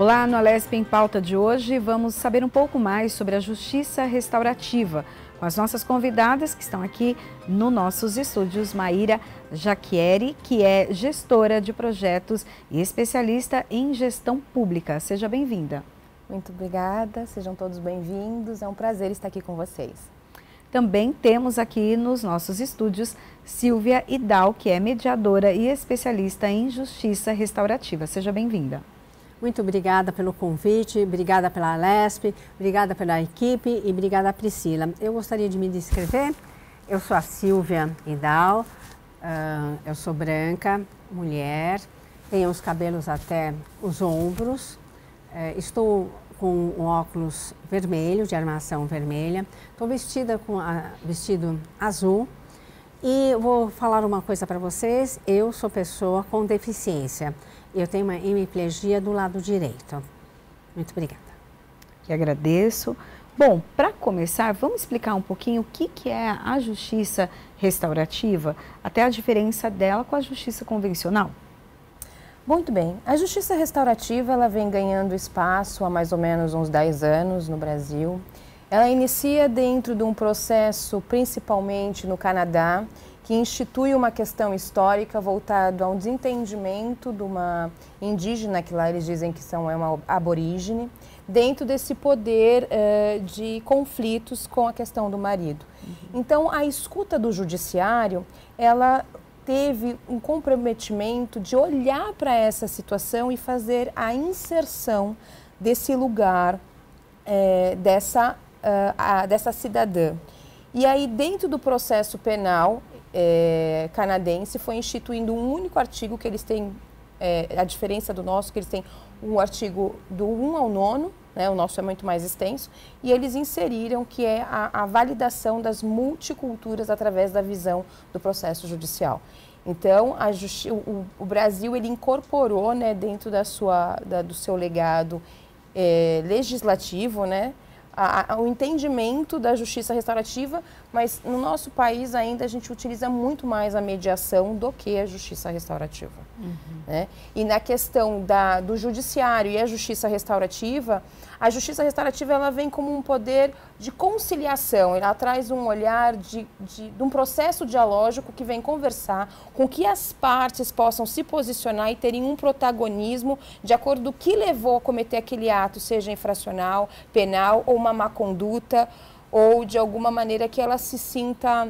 Olá, no Alesp em Pauta de hoje vamos saber um pouco mais sobre a justiça restaurativa com as nossas convidadas que estão aqui nos nossos estúdios. Maíra Jaquieri, que é gestora de projetos e especialista em gestão pública. Seja bem-vinda. Muito obrigada, sejam todos bem-vindos, é um prazer estar aqui com vocês. Também temos aqui nos nossos estúdios Silvia Idal, que é mediadora e especialista em justiça restaurativa. Seja bem-vinda. Muito obrigada pelo convite, obrigada pela Alesp, obrigada pela equipe e obrigada a Priscila. Eu gostaria de me descrever. Eu sou a Silvia Idal, eu sou branca, mulher, tenho os cabelos até os ombros, estou com um óculos vermelho, de armação vermelha, estou vestida com vestido azul e vou falar uma coisa para vocês, eu sou pessoa com deficiência. Eu tenho uma hemiplegia do lado direito. Muito obrigada. Que agradeço. Bom, para começar, vamos explicar um pouquinho o que é a justiça restaurativa, até a diferença dela com a justiça convencional. Muito bem. A justiça restaurativa ela vem ganhando espaço há mais ou menos uns 10 anos no Brasil. Ela inicia dentro de um processo, principalmente no Canadá, que institui uma questão histórica voltada a um desentendimento de uma indígena, que lá eles dizem que é uma aborígene, dentro desse poder de conflitos com a questão do marido. Então, a escuta do judiciário, ela teve um comprometimento de olhar para essa situação e fazer a inserção desse lugar, dessa cidadã. E aí, dentro do processo penal canadense, foi instituindo um único artigo que eles têm, a diferença do nosso, que eles têm um artigo do 1 ao 9, né, o nosso é muito mais extenso, e eles inseriram que é a validação das multiculturas através da visão do processo judicial. Então, o Brasil ele incorporou, né, dentro do seu legado legislativo, né, o entendimento da justiça restaurativa, mas no nosso país ainda a gente utiliza muito mais a mediação do que a justiça restaurativa. Né? E na questão do judiciário e a justiça restaurativa ela vem como um poder de conciliação, ela traz um olhar de um processo dialógico que vem conversar com que as partes possam se posicionar e terem um protagonismo de acordo com o que levou a cometer aquele ato, seja infracional, penal ou uma má conduta, ou de alguma maneira que ela se sinta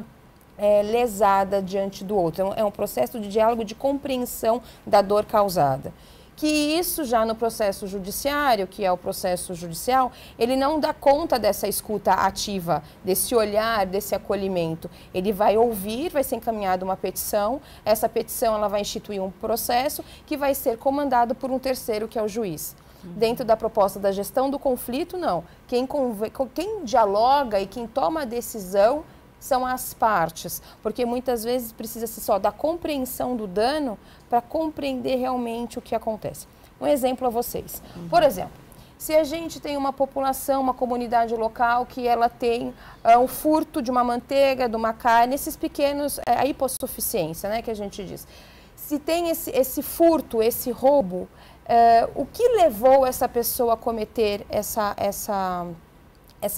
lesada diante do outro. Então, é um processo de diálogo, de compreensão da dor causada. Que isso já no processo judiciário, que é o processo judicial, ele não dá conta dessa escuta ativa, desse olhar, desse acolhimento. Ele vai ouvir, vai ser encaminhada uma petição, essa petição ela vai instituir um processo que vai ser comandado por um terceiro, que é o juiz. Dentro da proposta da gestão do conflito, não. Quem dialoga e quem toma a decisão são as partes, porque muitas vezes precisa-se só da compreensão do dano para compreender realmente o que acontece. Um exemplo a vocês. Por exemplo, se a gente tem uma população, uma comunidade local que ela tem um furto de uma manteiga, de uma carne, esses pequenos, a hipossuficiência, né, que a gente diz. Se tem esse furto, esse roubo, o que levou essa pessoa a cometer essa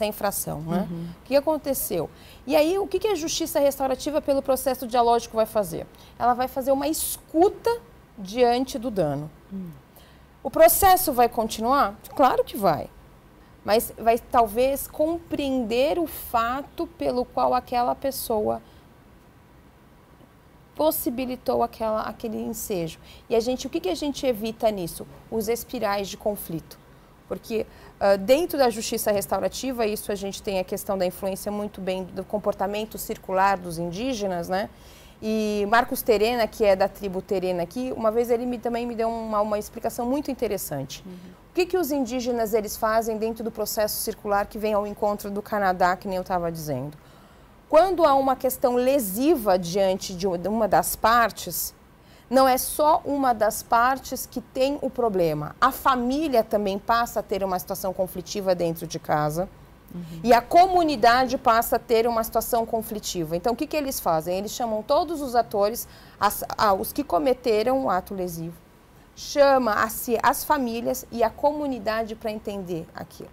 infração, né? O que aconteceu? E aí, o que a justiça restaurativa pelo processo dialógico vai fazer? Ela vai fazer uma escuta diante do dano. O processo vai continuar? Claro que vai. Mas vai talvez compreender o fato pelo qual aquela pessoa possibilitou aquele ensejo. E o que a gente evita nisso? Os espirais de conflito. Porque dentro da justiça restaurativa, isso a gente tem a questão da influência muito bem do comportamento circular dos indígenas, né? E Marcos Terena, que é da tribo Terena aqui, uma vez ele também me deu uma explicação muito interessante. O que os indígenas eles fazem dentro do processo circular que vem ao encontro do Canadá, que nem eu estava dizendo? Quando há uma questão lesiva diante de uma das partes, não é só uma das partes que tem o problema. A família também passa a ter uma situação conflitiva dentro de casa. E a comunidade passa a ter uma situação conflitiva. Então, o que eles fazem? Eles chamam todos os atores, os que cometeram o ato lesivo, chama a si as famílias e a comunidade para entender aquilo.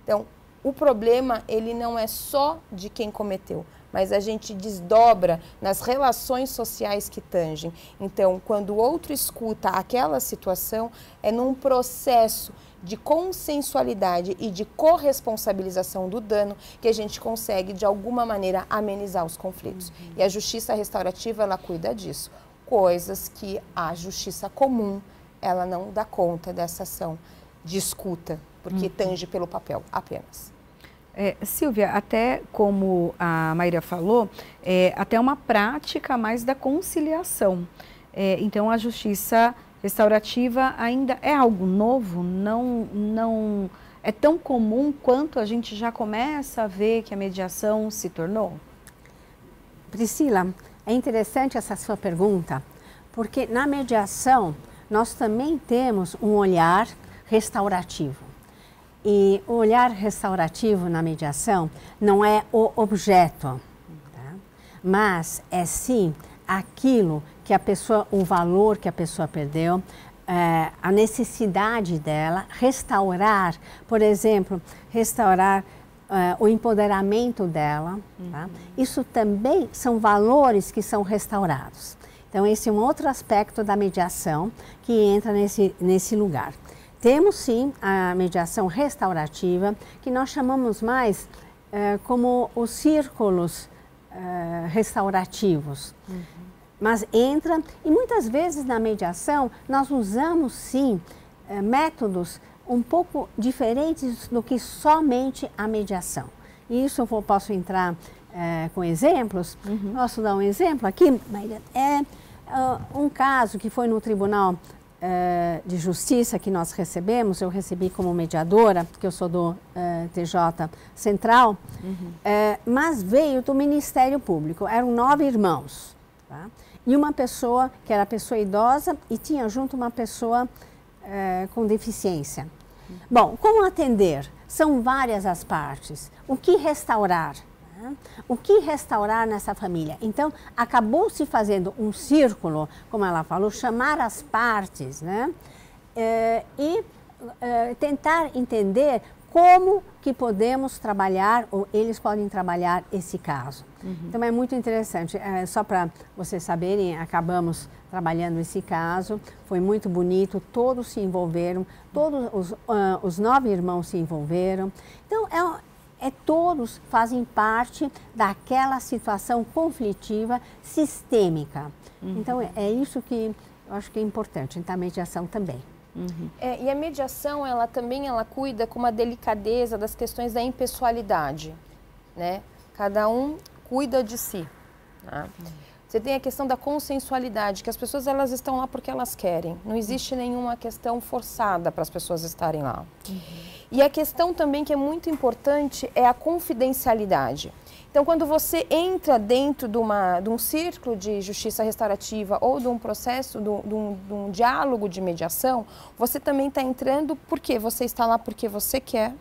Então, o problema, ele não é só de quem cometeu, mas a gente desdobra nas relações sociais que tangem. Então, quando o outro escuta aquela situação, é num processo de consensualidade e de corresponsabilização do dano que a gente consegue, de alguma maneira, amenizar os conflitos. E a justiça restaurativa, ela cuida disso. Coisas que a justiça comum, ela não dá conta dessa ação de escuta, porque tange pelo papel apenas. Silvia, até como a Maíra falou, até uma prática mais da conciliação. Então, a justiça restaurativa ainda é algo novo, não é tão comum quanto a gente já começa a ver que a mediação se tornou? Priscila, é interessante essa sua pergunta, porque na mediação nós também temos um olhar restaurativo. E o olhar restaurativo na mediação não é o objeto, tá? Mas é sim aquilo que a pessoa, o valor que a pessoa perdeu, a necessidade dela restaurar, por exemplo, restaurar o empoderamento dela. Tá? Isso também são valores que são restaurados. Então, esse é um outro aspecto da mediação que entra nesse lugar. Temos sim a mediação restaurativa, que nós chamamos mais como os círculos restaurativos. Mas entra, e muitas vezes na mediação nós usamos sim métodos um pouco diferentes do que somente a mediação. E isso eu posso entrar com exemplos. Posso dar um exemplo aqui? Um caso que foi no Tribunal de Justiça que nós recebemos, eu recebi como mediadora, porque eu sou do TJ Central, mas veio do Ministério Público, eram 9 irmãos, tá? E uma pessoa que era pessoa idosa e tinha junto uma pessoa com deficiência. Bom, como atender? São várias as partes. O que restaurar? O que restaurar nessa família? Então, acabou se fazendo um círculo, como ela falou, chamar as partes, né? E tentar entender como que podemos trabalhar, ou eles podem trabalhar esse caso. Então, é muito interessante. Só para vocês saberem, acabamos trabalhando esse caso, foi muito bonito, todos se envolveram, todos os 9 irmãos se envolveram. Então, todos fazem parte daquela situação conflitiva sistêmica. Então, é isso que eu acho que é importante, então a mediação também. E a mediação, ela cuida com uma delicadeza das questões da impessoalidade, né? Cada um cuida de si. Né? Você tem a questão da consensualidade, que as pessoas elas estão lá porque elas querem. Não existe nenhuma questão forçada para as pessoas estarem lá. E a questão também que é muito importante é a confidencialidade. Então, quando você entra dentro de um círculo de justiça restaurativa ou de um processo, de um diálogo de mediação, você também está entrando porque você está lá porque você quer.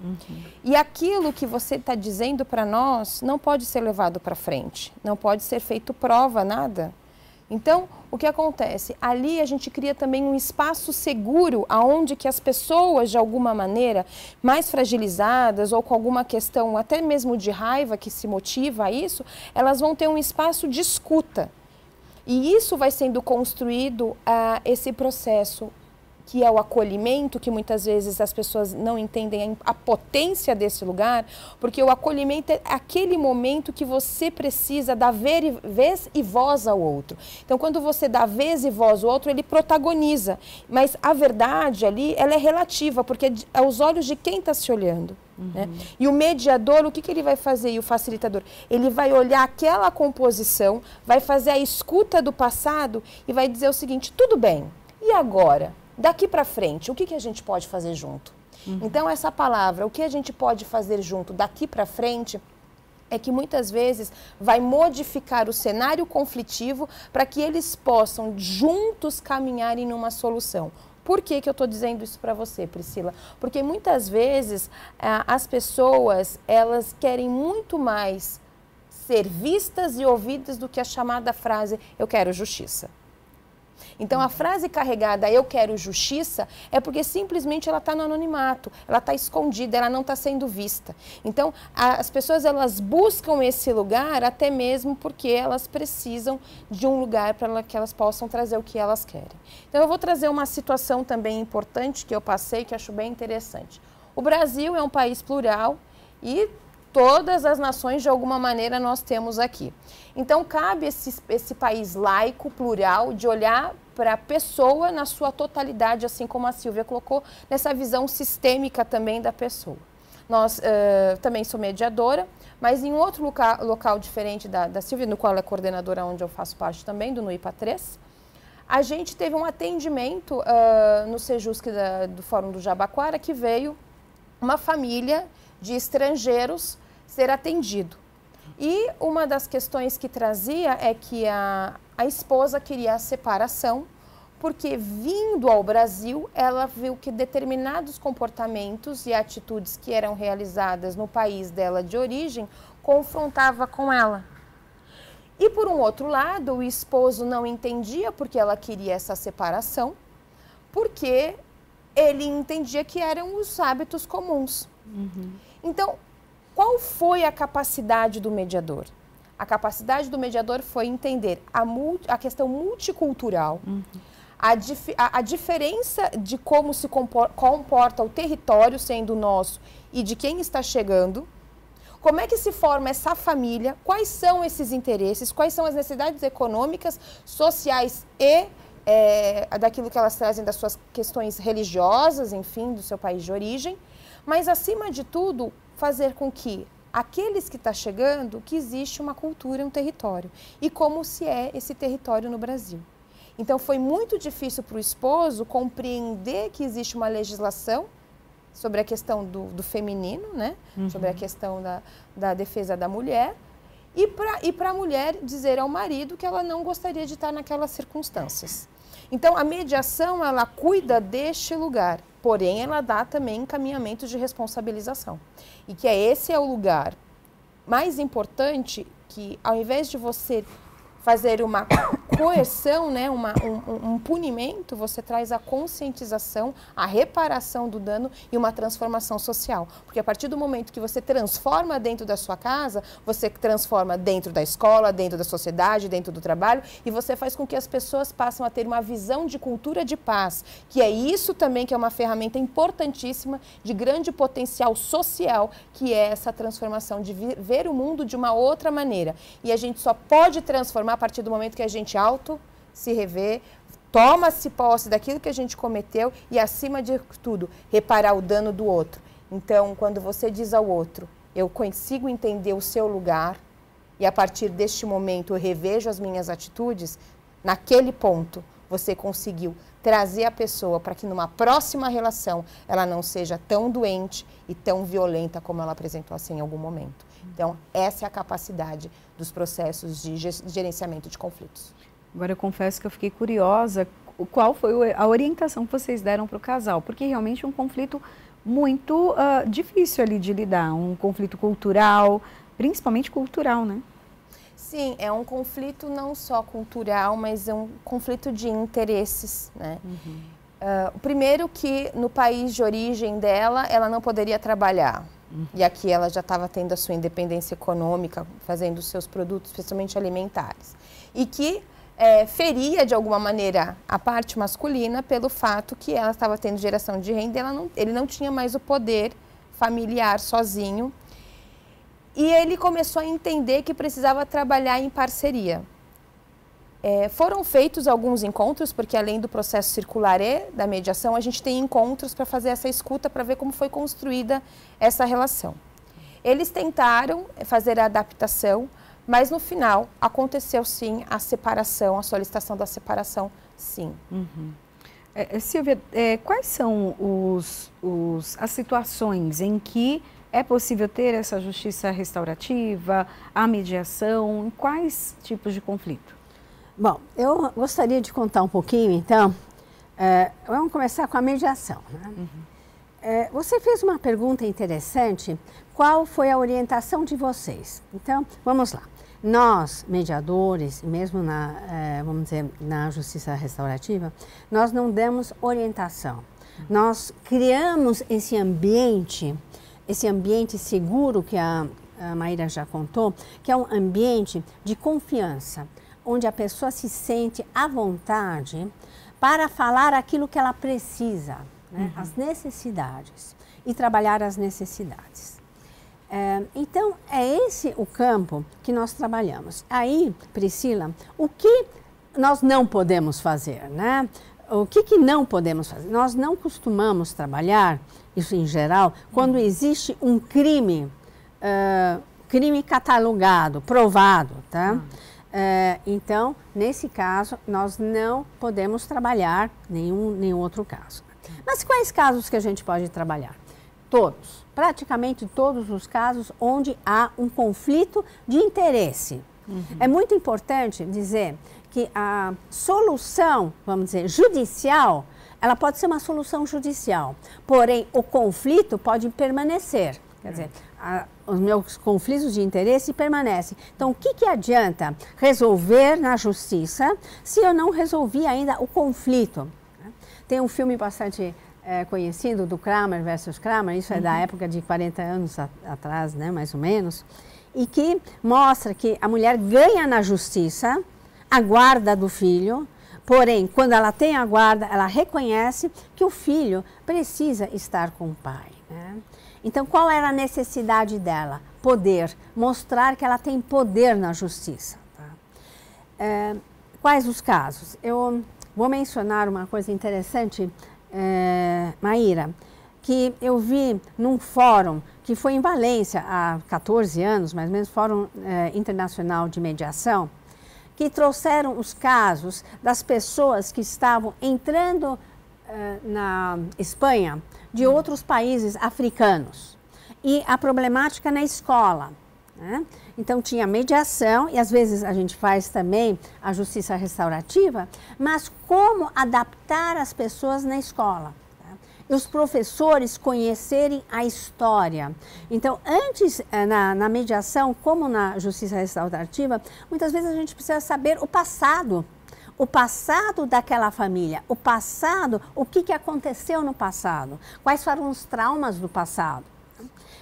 E aquilo que você está dizendo para nós não pode ser levado para frente, não pode ser feito prova, nada. Então, o que acontece? Ali a gente cria também um espaço seguro aonde que as pessoas, de alguma maneira, mais fragilizadas ou com alguma questão até mesmo de raiva que se motiva a isso, elas vão ter um espaço de escuta. E isso vai sendo construído, esse processo, que é o acolhimento, que muitas vezes as pessoas não entendem a potência desse lugar, porque o acolhimento é aquele momento que você precisa dar vez e voz ao outro. Então, quando você dá vez e voz ao outro, ele protagoniza. Mas a verdade ali, ela é relativa, porque é aos olhos de quem está se olhando. Né? E o mediador, o que ele vai fazer? E o facilitador? Ele vai olhar aquela composição, vai fazer a escuta do passado e vai dizer o seguinte, tudo bem, e agora? Daqui para frente, o que a gente pode fazer junto? Então, essa palavra, o que a gente pode fazer junto daqui para frente, é que muitas vezes vai modificar o cenário conflitivo para que eles possam juntos caminharem numa solução. Por que eu estou dizendo isso para você, Priscila? Porque muitas vezes as pessoas, elas querem muito mais ser vistas e ouvidas do que a chamada frase, eu quero justiça. Então, a frase carregada, eu quero justiça, é porque simplesmente ela está no anonimato, ela está escondida, ela não está sendo vista. Então, as pessoas, elas buscam esse lugar até mesmo porque elas precisam de um lugar para que elas possam trazer o que elas querem. Então, eu vou trazer uma situação também importante que eu passei, que acho bem interessante. O Brasil é um país plural e todas as nações, de alguma maneira, nós temos aqui. Então, cabe esse país laico, plural, de olhar para a pessoa na sua totalidade, assim como a Silvia colocou, nessa visão sistêmica também da pessoa. Nós também sou mediadora, mas em outro local diferente da Silvia, no qual ela é coordenadora, onde eu faço parte também, do NUIPA 3, a gente teve um atendimento no Sejusc do Fórum do Jabaquara, que veio uma família de estrangeiros ser atendido. E uma das questões que trazia é que a esposa queria a separação, porque vindo ao Brasil, ela viu que determinados comportamentos e atitudes que eram realizadas no país dela de origem confrontava com ela. E por um outro lado, o esposo não entendia porque ela queria essa separação, porque ele entendia que eram os hábitos comuns. Então, qual foi a capacidade do mediador? A capacidade do mediador foi entender a questão multicultural, a diferença de como se comporta o território sendo nosso e de quem está chegando, como é que se forma essa família, quais são esses interesses, quais são as necessidades econômicas, sociais e daquilo que elas trazem das suas questões religiosas, enfim, do seu país de origem, mas acima de tudo, fazer com que aqueles que estão chegando, que existe uma cultura, um território. E como se é esse território no Brasil. Então, foi muito difícil para o esposo compreender que existe uma legislação sobre a questão do feminino, né? Sobre a questão da defesa da mulher. E para a mulher dizer ao marido que ela não gostaria de estar naquelas circunstâncias. Então, a mediação, ela cuida deste lugar. Porém, ela dá também encaminhamentos de responsabilização. E que esse é o lugar mais importante que, ao invés de você fazer uma coerção, né, um punimento, você traz a conscientização, a reparação do dano e uma transformação social. Porque a partir do momento que você transforma dentro da sua casa, você transforma dentro da escola, dentro da sociedade, dentro do trabalho, e você faz com que as pessoas passem a ter uma visão de cultura de paz, que é isso também que é uma ferramenta importantíssima de grande potencial social, que é essa transformação de ver o mundo de uma outra maneira. E a gente só pode transformar a partir do momento que a gente se rever, toma-se posse daquilo que a gente cometeu e, acima de tudo, reparar o dano do outro. Então, quando você diz ao outro, eu consigo entender o seu lugar e, a partir deste momento, eu revejo as minhas atitudes, naquele ponto, você conseguiu trazer a pessoa para que, numa próxima relação, ela não seja tão doente e tão violenta como ela apresentou assim em algum momento. Então, essa é a capacidade dos processos de gerenciamento de conflitos. Agora, eu confesso que eu fiquei curiosa qual foi a orientação que vocês deram para o casal, porque realmente é um conflito muito difícil ali de lidar, um conflito cultural, principalmente cultural, né? Sim, é um conflito não só cultural, mas é um conflito de interesses, né? O primeiro que no país de origem dela, ela não poderia trabalhar. E aqui ela já estava tendo a sua independência econômica, fazendo os seus produtos, especialmente alimentares. E que feria, de alguma maneira, a parte masculina pelo fato que ela estava tendo geração de renda e ele não tinha mais o poder familiar sozinho. E ele começou a entender que precisava trabalhar em parceria. Foram feitos alguns encontros, porque além do processo circular e da mediação, a gente tem encontros para fazer essa escuta, para ver como foi construída essa relação. Eles tentaram fazer a adaptação, mas no final aconteceu sim a separação, a solicitação da separação, sim. Silvia, quais são as situações em que é possível ter essa justiça restaurativa, a mediação, em quais tipos de conflito? Bom, eu gostaria de contar um pouquinho, então, vamos começar com a mediação. Né? Você fez uma pergunta interessante, qual foi a orientação de vocês? Então, vamos lá. Nós, mediadores, mesmo vamos dizer, na justiça restaurativa, nós não damos orientação. Nós criamos esse ambiente seguro que a Maíra já contou, que é um ambiente de confiança, onde a pessoa se sente à vontade para falar aquilo que ela precisa, né? As necessidades, e trabalhar as necessidades. Então, é esse o campo que nós trabalhamos. Aí, Priscila, o que nós não podemos fazer, né? O que não podemos fazer? Nós não costumamos trabalhar, isso em geral, quando existe um crime, crime catalogado, provado, tá? Então, nesse caso, nós não podemos trabalhar nenhum outro caso. Mas quais casos que a gente pode trabalhar? Todos, praticamente todos os casos onde há um conflito de interesse. É muito importante dizer que a solução, vamos dizer, judicial, ela pode ser uma solução judicial, porém o conflito pode permanecer. Quer dizer, os meus conflitos de interesse permanecem. Então, o que adianta resolver na justiça se eu não resolvi ainda o conflito? Tem um filme bastante conhecido do Kramer versus Kramer, isso é da época de 40 anos atrás, né, mais ou menos, e que mostra que a mulher ganha na justiça a guarda do filho, porém, quando ela tem a guarda, ela reconhece que o filho precisa estar com o pai, né? Então, qual era a necessidade dela? Poder, mostrar que ela tem poder na justiça. Tá? Quais os casos? Eu vou mencionar uma coisa interessante, Maíra, que eu vi num fórum que foi em Valência há 14 anos, mais ou menos, Fórum Internacional de Mediação, que trouxeram os casos das pessoas que estavam entrando na Espanha de outros países africanos e a problemática na escola, né? Então tinha mediação e às vezes a gente faz também a justiça restaurativa, mas como adaptar as pessoas na escola? E os professores conhecerem a história. Então, antes, na mediação, como na justiça restaurativa, muitas vezes a gente precisa saber o passado daquela família, o passado, o que aconteceu no passado, quais foram os traumas do passado.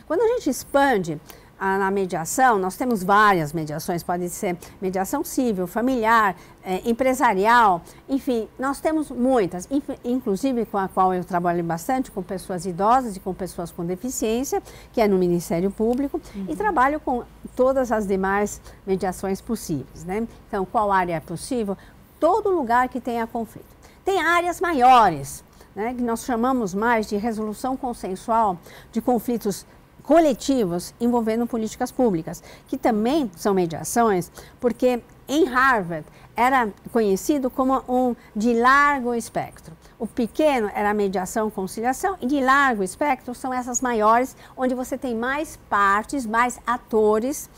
Quando a gente expande na mediação, nós temos várias mediações, pode ser mediação civil, familiar, empresarial, enfim, nós temos muitas, inclusive com a qual eu trabalho bastante, com pessoas idosas e com pessoas com deficiência, que é no Ministério Público, e trabalho com todas as demais mediações possíveis, né? Então, qual área é possível? Todo lugar que tenha conflito. Tem áreas maiores, né, que nós chamamos mais de resolução consensual de conflitos coletivos envolvendo políticas públicas, que também são mediações, porque em Harvard era conhecido como um de largo espectro. O pequeno era a mediação conciliação e de largo espectro são essas maiores, onde você tem mais partes, mais atores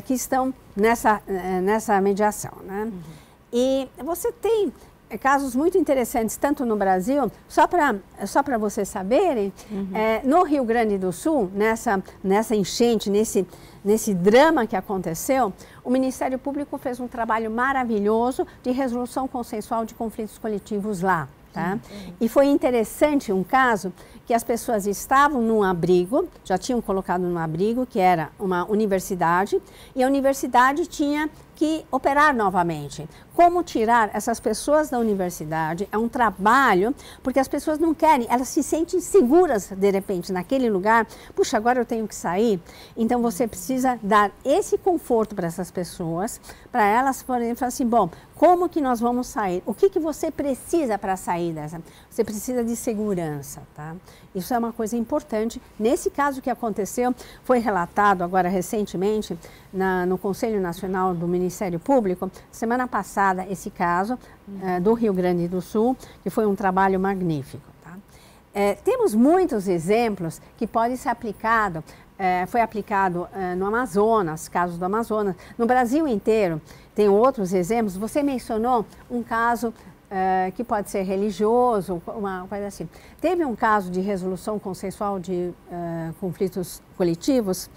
que estão nessa mediação, né? E você tem casos muito interessantes, tanto no Brasil, só para vocês saberem, no Rio Grande do Sul, nessa enchente, nesse drama que aconteceu, o Ministério Público fez um trabalho maravilhoso de resolução consensual de conflitos coletivos lá. Tá? E foi interessante um caso que as pessoas estavam num abrigo, já tinham colocado num abrigo, que era uma universidade, e a universidade tinha que operar novamente. Como tirar essas pessoas da universidade é um trabalho, porque as pessoas não querem, elas se sentem seguras, de repente, naquele lugar. Puxa, agora eu tenho que sair. Então, você precisa dar esse conforto para essas pessoas, para elas poderem falar assim, bom, como que nós vamos sair? O que você precisa para sair dessa? Você precisa de segurança, tá? Isso é uma coisa importante. Nesse caso que aconteceu, foi relatado agora recentemente no Conselho Nacional do Ministério Público, semana passada, esse caso do Rio Grande do Sul, que foi um trabalho magnífico. Tá? Temos muitos exemplos que podem ser aplicados, foi aplicado no Amazonas, casos do Amazonas, no Brasil inteiro. Tem outros exemplos. Você mencionou um caso que pode ser religioso, uma coisa assim. Teve um caso de resolução consensual de conflitos coletivos,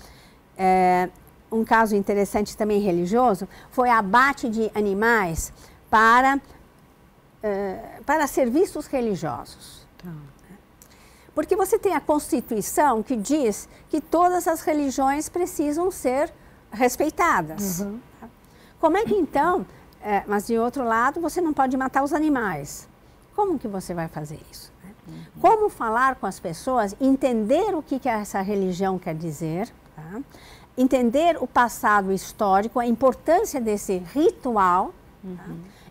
um caso interessante também religioso, foi abate de animais para serviços religiosos. Porque você tem a Constituição que diz que todas as religiões precisam ser respeitadas. Uhum. Como é que então, mas de outro lado, você não pode matar os animais? Como que você vai fazer isso? Uhum. Como falar com as pessoas, entender o que essa religião quer dizer, tá? Entender o passado histórico, a importância desse ritual, uhum. Tá?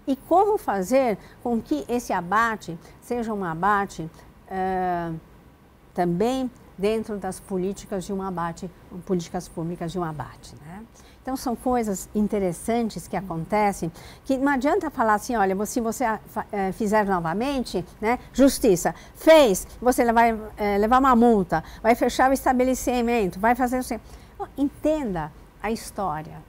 E como fazer com que esse abate seja um abate também dentro das políticas de um abate, políticas públicas de um abate, né? Então, são coisas interessantes que acontecem, que não adianta falar assim, olha, se você fizer novamente, né, justiça, fez, você vai levar uma multa, vai fechar o estabelecimento, vai fazer assim. Entenda a história,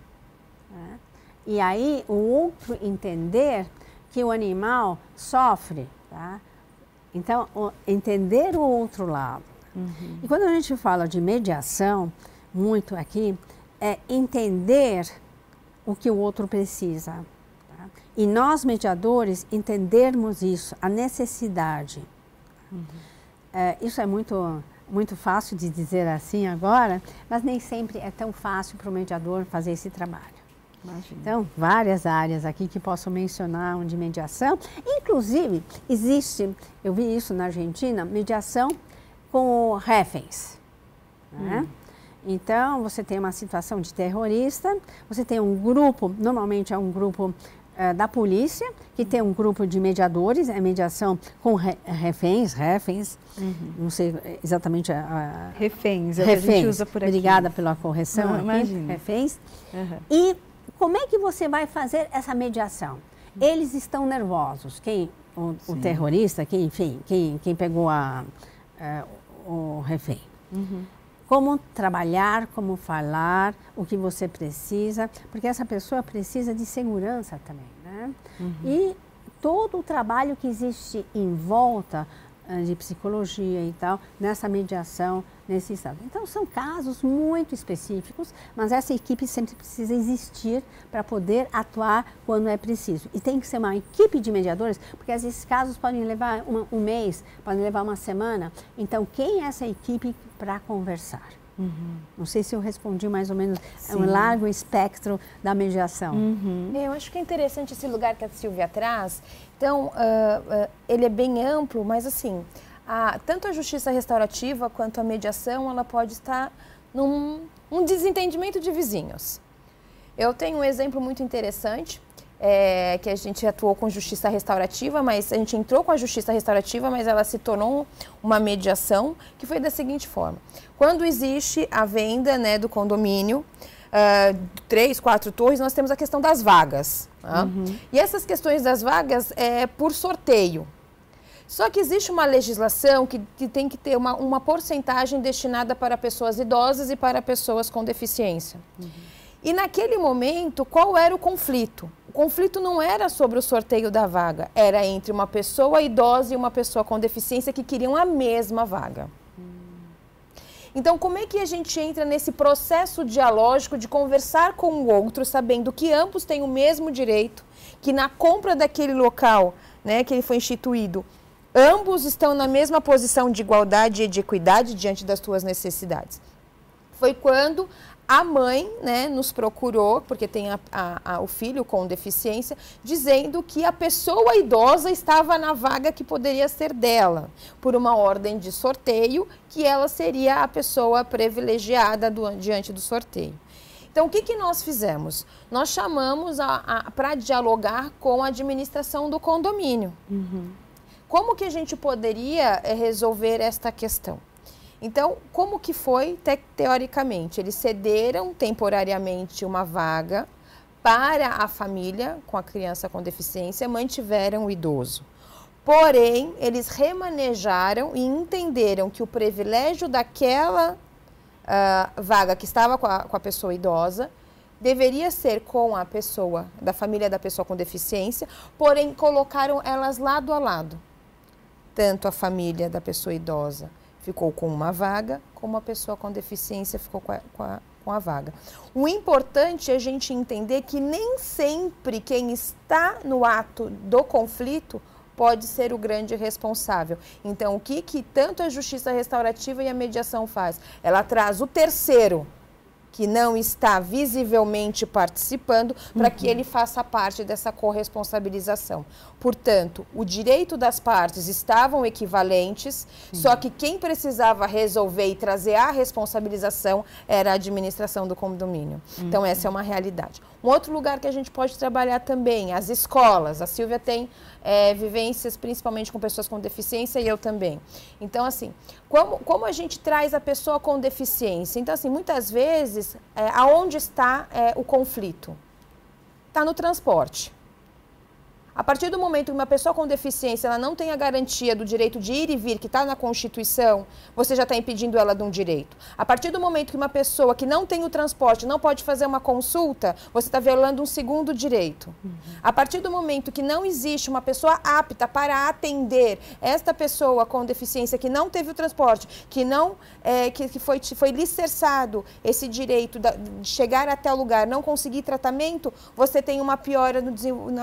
né? E aí o outro entender que o animal sofre, tá? Então, entender o outro lado. Uhum. E quando a gente fala de mediação, muito aqui, é entender o que o outro precisa. Tá? E nós, mediadores, entendermos isso, a necessidade. Uhum. Isso é muito fácil de dizer assim agora, mas nem sempre é tão fácil para o mediador fazer esse trabalho. Imagina. Então, várias áreas aqui que posso mencionar de mediação. Inclusive, existe, eu vi isso na Argentina, mediação com reféns. Né? Então, você tem uma situação de terrorista, você tem um grupo, normalmente é um grupo da polícia, que tem um grupo de mediadores, é mediação com reféns, não sei exatamente reféns, é o que a gente usa por aqui. Obrigada pela correção, reféns. Uhum. E como é que você vai fazer essa mediação? Eles estão nervosos, o terrorista, quem pegou o refém. Uhum. Como trabalhar, como falar, o que você precisa, porque essa pessoa precisa de segurança também, né? Uhum. E todo o trabalho que existe em volta de psicologia e tal, nessa mediação, nesse estado. Então, são casos muito específicos, mas essa equipe sempre precisa existir para poder atuar quando é preciso. E tem que ser uma equipe de mediadores, porque esses casos podem levar um mês, podem levar uma semana. Então, quem é essa equipe para conversar? Uhum. Não sei se eu respondi mais ou menos, é um largo espectro da mediação. Uhum. Eu acho que é interessante esse lugar que a Silvia traz. Então, ele é bem amplo, mas assim, tanto a justiça restaurativa quanto a mediação, ela pode estar num desentendimento de vizinhos. Eu tenho um exemplo muito interessante, que a gente atuou com justiça restaurativa, mas a gente entrou com a justiça restaurativa, mas ela se tornou uma mediação, que foi da seguinte forma. Quando existe a venda, né, do condomínio, 3, 4 torres, nós temos a questão das vagas. Tá? Uhum. E essas questões das vagas é por sorteio. Só que existe uma legislação que tem que ter uma porcentagem destinada para pessoas idosas e para pessoas com deficiência. Uhum. E naquele momento, qual era o conflito? O conflito não era sobre o sorteio da vaga, era entre uma pessoa idosa e uma pessoa com deficiência que queriam a mesma vaga. Então, como é que a gente entra nesse processo dialógico de conversar com o outro, sabendo que ambos têm o mesmo direito, que na compra daquele local, né, que ele foi instituído, ambos estão na mesma posição de igualdade e de equidade diante das suas necessidades? Foi quando a mãe, né, nos procurou, porque tem o filho com deficiência, dizendo que a pessoa idosa estava na vaga que poderia ser dela, por uma ordem de sorteio, que ela seria a pessoa privilegiada diante do sorteio. Então, o que nós fizemos? Nós chamamos para dialogar com a administração do condomínio. Uhum. Como que a gente poderia resolver esta questão? Então, como que foi teoricamente? Eles cederam temporariamente uma vaga para a família com a criança com deficiência, mantiveram o idoso. Porém, eles remanejaram e entenderam que o privilégio daquela vaga que estava com a pessoa idosa deveria ser com a pessoa, da família da pessoa com deficiência, porém colocaram elas lado a lado. Tanto a família da pessoa idosa ficou com uma vaga, como a pessoa com deficiência ficou com a vaga. O importante é a gente entender que nem sempre quem está no ato do conflito pode ser o grande responsável. Então, o que tanto a justiça restaurativa e a mediação faz? Ela traz o terceiro, que não está visivelmente participando, para que ele faça parte dessa corresponsabilização. Portanto, o direito das partes estavam equivalentes, só que quem precisava resolver e trazer a responsabilização era a administração do condomínio. Então, essa é uma realidade. Um outro lugar que a gente pode trabalhar também, as escolas. A Silvia tem vivências principalmente com pessoas com deficiência e eu também. Então, assim, como a gente traz a pessoa com deficiência? Então, assim, muitas vezes, aonde está o conflito? Está no transporte. A partir do momento que uma pessoa com deficiência ela não tem a garantia do direito de ir e vir, que está na Constituição, você já está impedindo ela de um direito. A partir do momento que uma pessoa que não tem o transporte não pode fazer uma consulta, você está violando um segundo direito. A partir do momento que não existe uma pessoa apta para atender esta pessoa com deficiência que não teve o transporte, que não que foi licenciado esse direito de chegar até o lugar, não conseguir tratamento, você tem uma piora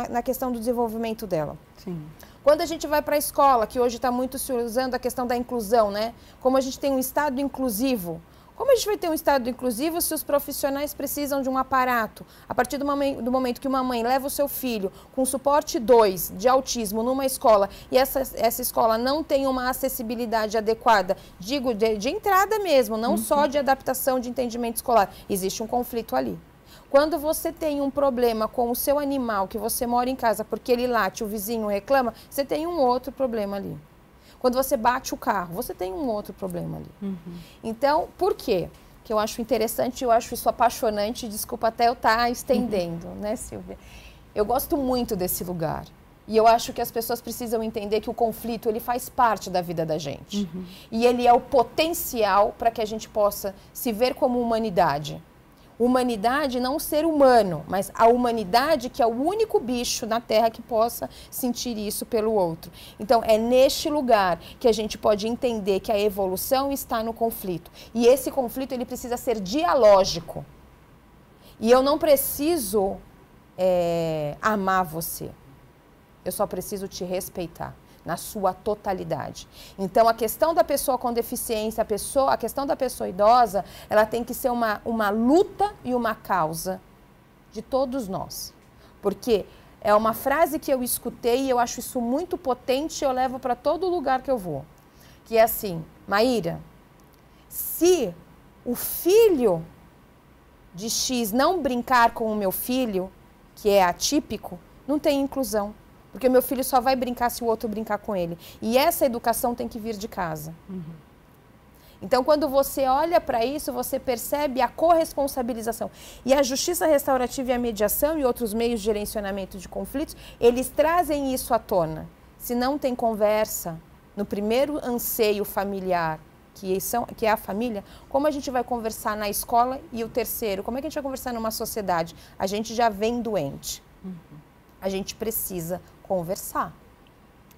na questão do desenvolvimento dela. Sim. Quando a gente vai para a escola, que hoje está muito se usando a questão da inclusão, né? Como a gente tem um Estado inclusivo. Como a gente vai ter um Estado inclusivo se os profissionais precisam de um aparato? A partir do momento que uma mãe leva o seu filho com suporte 2 de autismo numa escola e essa escola não tem uma acessibilidade adequada, digo de entrada mesmo, não só de adaptação de entendimento escolar, existe um conflito ali. Quando você tem um problema com o seu animal, que você mora em casa porque ele late, o vizinho reclama, você tem um outro problema ali. Quando você bate o carro, você tem um outro problema ali. Então, por quê? Que eu acho interessante, eu acho isso apaixonante, desculpa até eu estar estendendo, né, Silvia? Eu gosto muito desse lugar. E eu acho que as pessoas precisam entender que o conflito, ele faz parte da vida da gente. E ele é o potencial para que a gente possa se ver como humanidade. Humanidade, não ser humano, mas a humanidade que é o único bicho na Terra que possa sentir isso pelo outro. Então, é neste lugar que a gente pode entender que a evolução está no conflito. E esse conflito, ele precisa ser dialógico. E eu não preciso amar você. Eu só preciso te respeitar na sua totalidade. Então, a questão da pessoa com deficiência, a questão da pessoa idosa, ela tem que ser uma luta e uma causa de todos nós. Porque é uma frase que eu escutei e eu acho isso muito potente e eu levo para todo lugar que eu vou. Que é assim, Maíra, se o filho de X não brincar com o meu filho, que é atípico, não tem inclusão. Porque o meu filho só vai brincar se o outro brincar com ele. E essa educação tem que vir de casa. Então, quando você olha para isso, você percebe a corresponsabilização. E a justiça restaurativa e a mediação e outros meios de gerenciamento de conflitos, eles trazem isso à tona. Se não tem conversa no primeiro anseio familiar, que é a família, como a gente vai conversar na escola? E o terceiro, como é que a gente vai conversar numa sociedade? A gente já vem doente. A gente precisa conversar.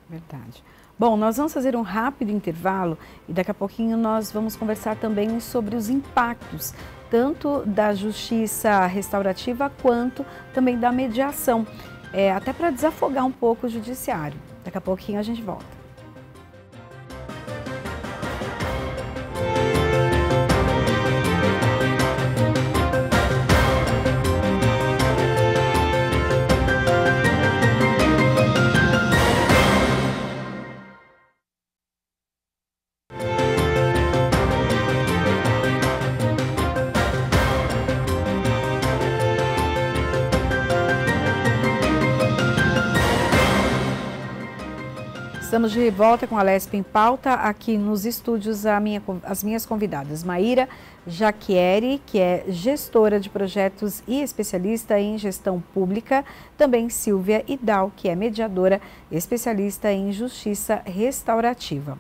Verdade. Bom, nós vamos fazer um rápido intervalo e daqui a pouquinho nós vamos conversar também sobre os impactos, tanto da justiça restaurativa quanto também da mediação, até para desafogar um pouco o judiciário. Daqui a pouquinho a gente volta. Estamos de volta com a Lesp em Pauta, aqui nos estúdios as minhas convidadas, Maíra Jacquieri, que é gestora de projetos e especialista em gestão pública, também Silvia Idal, que é mediadora especialista em justiça restaurativa.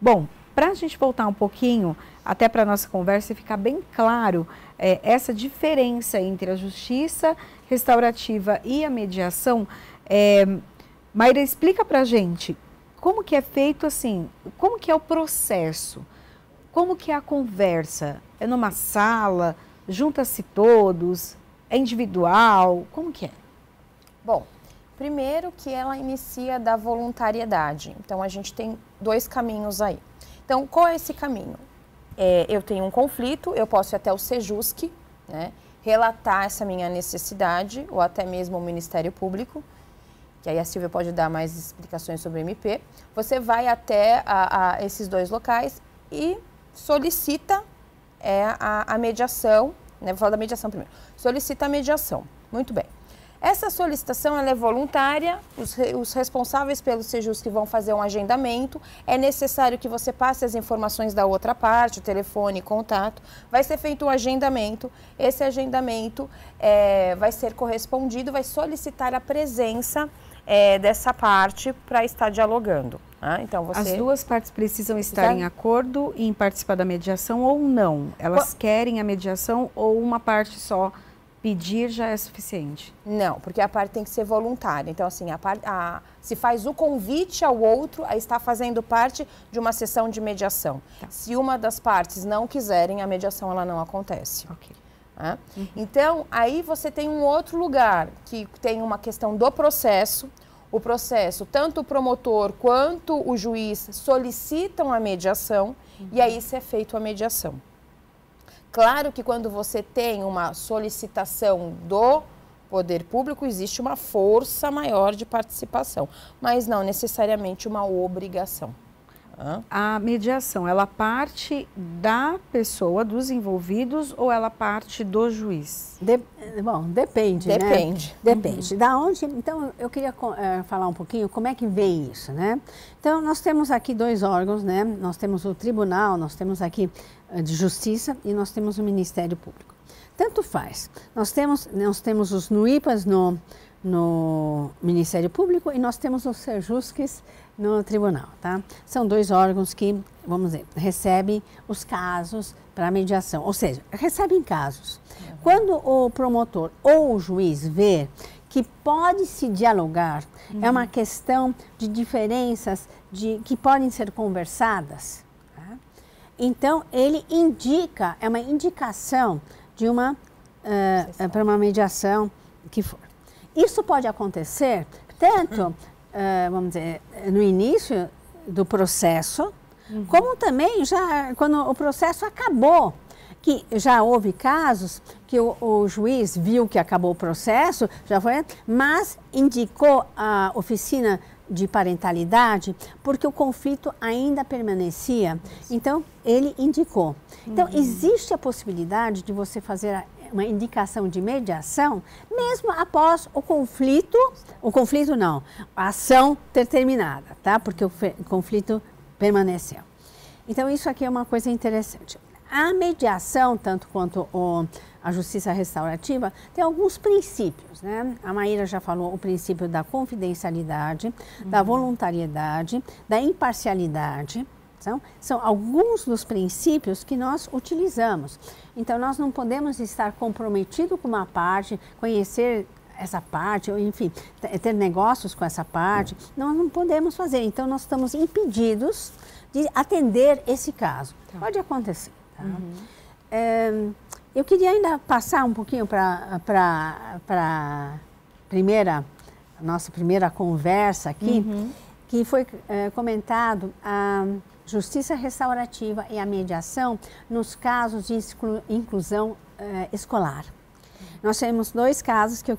Bom, para a gente voltar um pouquinho, até para a nossa conversa e ficar bem claro, essa diferença entre a justiça restaurativa e a mediação, Maíra, explica para a gente como que é feito assim, como que é o processo, como que é a conversa, é numa sala, junta-se todos, é individual, como que é? Bom, primeiro que ela inicia da voluntariedade, então a gente tem 2 caminhos aí. Então, qual é esse caminho? Eu tenho um conflito, eu posso ir até o Sejusc, né, relatar essa minha necessidade, ou até mesmo o Ministério Público, que aí a Silvia pode dar mais explicações sobre o MP. Você vai até esses 2 locais e solicita a mediação, né, vou falar da mediação primeiro, solicita a mediação, muito bem. Essa solicitação ela é voluntária, os responsáveis pelo Sejusc vão fazer um agendamento, é necessário que você passe as informações da outra parte, o telefone, contato, vai ser feito um agendamento, esse agendamento vai ser correspondido, vai solicitar a presença dessa parte para estar dialogando. Então As 2 partes precisam estar em acordo em participar da mediação ou não? Elas querem a mediação ou uma parte só pedir já é suficiente? Não, porque a parte tem que ser voluntária. Então, assim, se faz o convite ao outro a estar fazendo parte de uma sessão de mediação. Tá. Se uma das partes não quiserem, a mediação ela não acontece. Ok. Então, aí você tem um outro lugar que tem uma questão do processo. O processo, tanto o promotor quanto o juiz solicitam a mediação e aí se é feito a mediação. Claro que quando você tem uma solicitação do poder público, existe uma força maior de participação, mas não necessariamente uma obrigação. A mediação, ela parte da pessoa, dos envolvidos, ou ela parte do juiz? Bom, depende, né? Depende. Da onde? Então, eu queria falar um pouquinho como é que vem isso, né? Então, nós temos aqui 2 órgãos, né? Nós temos o tribunal, nós temos aqui de justiça e nós temos o Ministério Público. Tanto faz. Nós temos os NUIPAs no Ministério Público e nós temos os Sejuscs no tribunal, tá? São 2 órgãos que, vamos dizer, recebem os casos para mediação, ou seja, recebem casos. Quando o promotor ou o juiz vê que pode se dialogar, é uma questão de diferenças que podem ser conversadas, tá? Então ele indica, é uma indicação de para uma mediação que for. Isso pode acontecer tanto, vamos dizer, no início do processo, como também já quando o processo acabou, que já houve casos que o juiz viu que acabou o processo, já foi, mas indicou a oficina de parentalidade porque o conflito ainda permanecia. Então, ele indicou. Então, existe a possibilidade de você fazer uma indicação de mediação mesmo após o conflito não, a ação ter terminada, tá? Porque o conflito permaneceu. Então, isso aqui é uma coisa interessante. A mediação, tanto quanto a justiça restaurativa, tem alguns princípios, né? A Maíra já falou o princípio da confidencialidade, da voluntariedade, da imparcialidade. São alguns dos princípios que nós utilizamos. Então, nós não podemos estar comprometidos com uma parte, conhecer essa parte, ou enfim, ter negócios com essa parte. Nós não podemos fazer. Então, nós estamos impedidos de atender esse caso. Pode acontecer. Tá? Eu queria ainda passar um pouquinho para nossa primeira conversa aqui, que foi comentado a justiça restaurativa e a mediação nos casos de inclusão escolar. Nós temos 2 casos que eu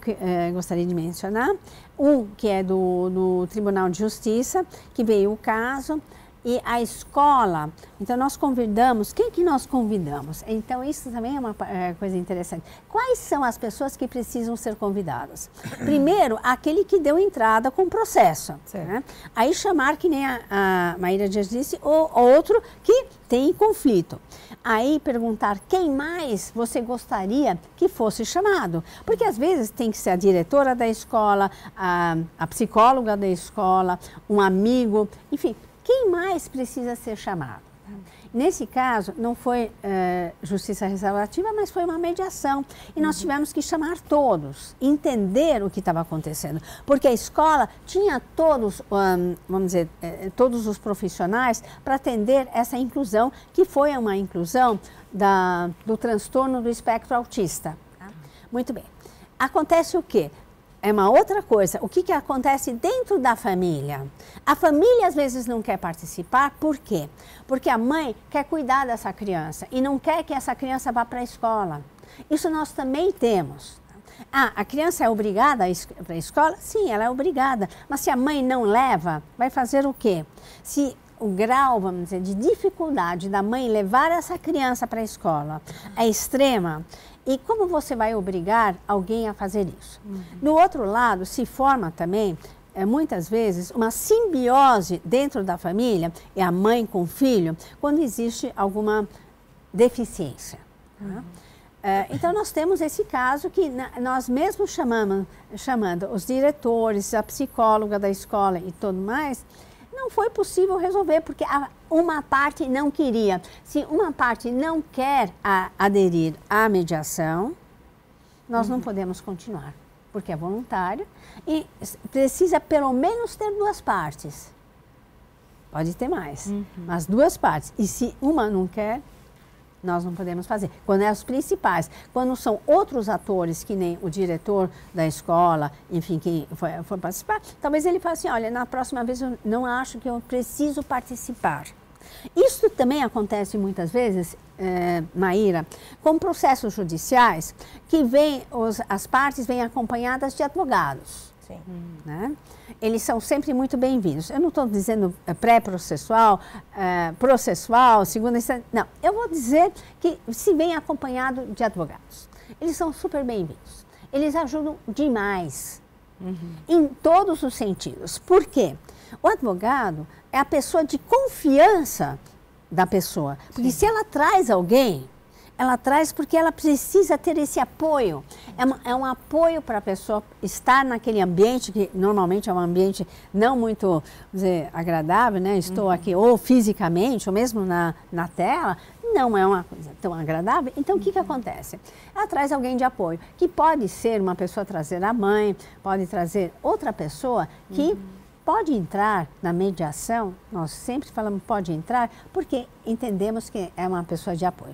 gostaria de mencionar. Um que é do Tribunal de Justiça, que veio o caso, e a escola. Então, nós convidamos, quem que nós convidamos? Então, isso também é uma coisa interessante. Quais são as pessoas que precisam ser convidadas? Primeiro, aquele que deu entrada com o processo. Né? Aí chamar, que nem a Maíra já disse, ou outro que tem conflito. Aí perguntar quem mais você gostaria que fosse chamado. Porque às vezes tem que ser a diretora da escola, a psicóloga da escola, um amigo, enfim. Quem mais precisa ser chamado? Nesse caso, não foi justiça restaurativa, mas foi uma mediação. E nós tivemos que chamar todos, entender o que estava acontecendo. Porque a escola tinha todos, vamos dizer, todos os profissionais para atender essa inclusão, que foi uma inclusão do transtorno do espectro autista. Tá? Muito bem. Acontece o quê? É uma outra coisa. O que acontece dentro da família? A família às vezes não quer participar, por quê? Porque a mãe quer cuidar dessa criança e não quer que essa criança vá para a escola. Isso nós também temos. Ah, a criança é obrigada a ir para a escola? Sim, ela é obrigada. Mas se a mãe não leva, vai fazer o quê? Se o grau, vamos dizer, de dificuldade da mãe levar essa criança para a escola é extrema, e como você vai obrigar alguém a fazer isso? Do outro lado, se forma também, muitas vezes, uma simbiose dentro da família, é a mãe com o filho, quando existe alguma deficiência. Então, nós temos esse caso que nós mesmos chamando os diretores, a psicóloga da escola e tudo mais, não foi possível resolver, porque uma parte não queria. Se uma parte não quer aderir à mediação, nós não podemos continuar, porque é voluntário e precisa pelo menos ter duas partes. Pode ter mais, mas duas partes. E se uma não quer, nós não podemos fazer. Quando é os principais, quando são outros atores, que nem o diretor da escola, enfim, quem for participar, talvez ele fale assim, olha, na próxima vez eu não acho que eu preciso participar. Isso também acontece muitas vezes, Maíra, com processos judiciais, que as partes vêm acompanhadas de advogados. Sim. Né? Eles são sempre muito bem-vindos. Eu não estou dizendo pré-processual, processual, segunda instância. Não, eu vou dizer que se vem acompanhado de advogados. Eles são super bem-vindos. Eles ajudam demais, em todos os sentidos. Por quê? O advogado é a pessoa de confiança da pessoa. Porque se ela traz alguém, ela traz porque ela precisa ter esse apoio. É um apoio para a pessoa estar naquele ambiente, que normalmente é um ambiente não muito, vamos dizer, agradável, né? Estou aqui ou fisicamente, ou mesmo na tela, não é uma coisa tão agradável. Então, o que acontece? Ela traz alguém de apoio, que pode ser uma pessoa trazer a mãe, pode trazer outra pessoa que pode entrar na mediação. Nós sempre falamos pode entrar, porque entendemos que é uma pessoa de apoio.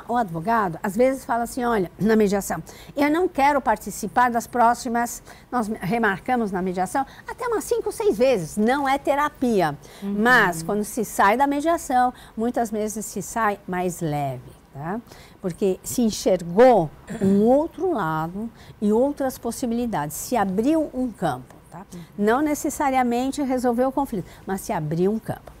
O advogado, às vezes, fala assim, olha, na mediação, eu não quero participar das próximas, nós remarcamos na mediação até umas 5, 6 vezes, não é terapia. Mas, quando se sai da mediação, muitas vezes se sai mais leve, tá? Porque se enxergou um outro lado e outras possibilidades, se abriu um campo, tá? Não necessariamente resolveu o conflito, mas se abriu um campo.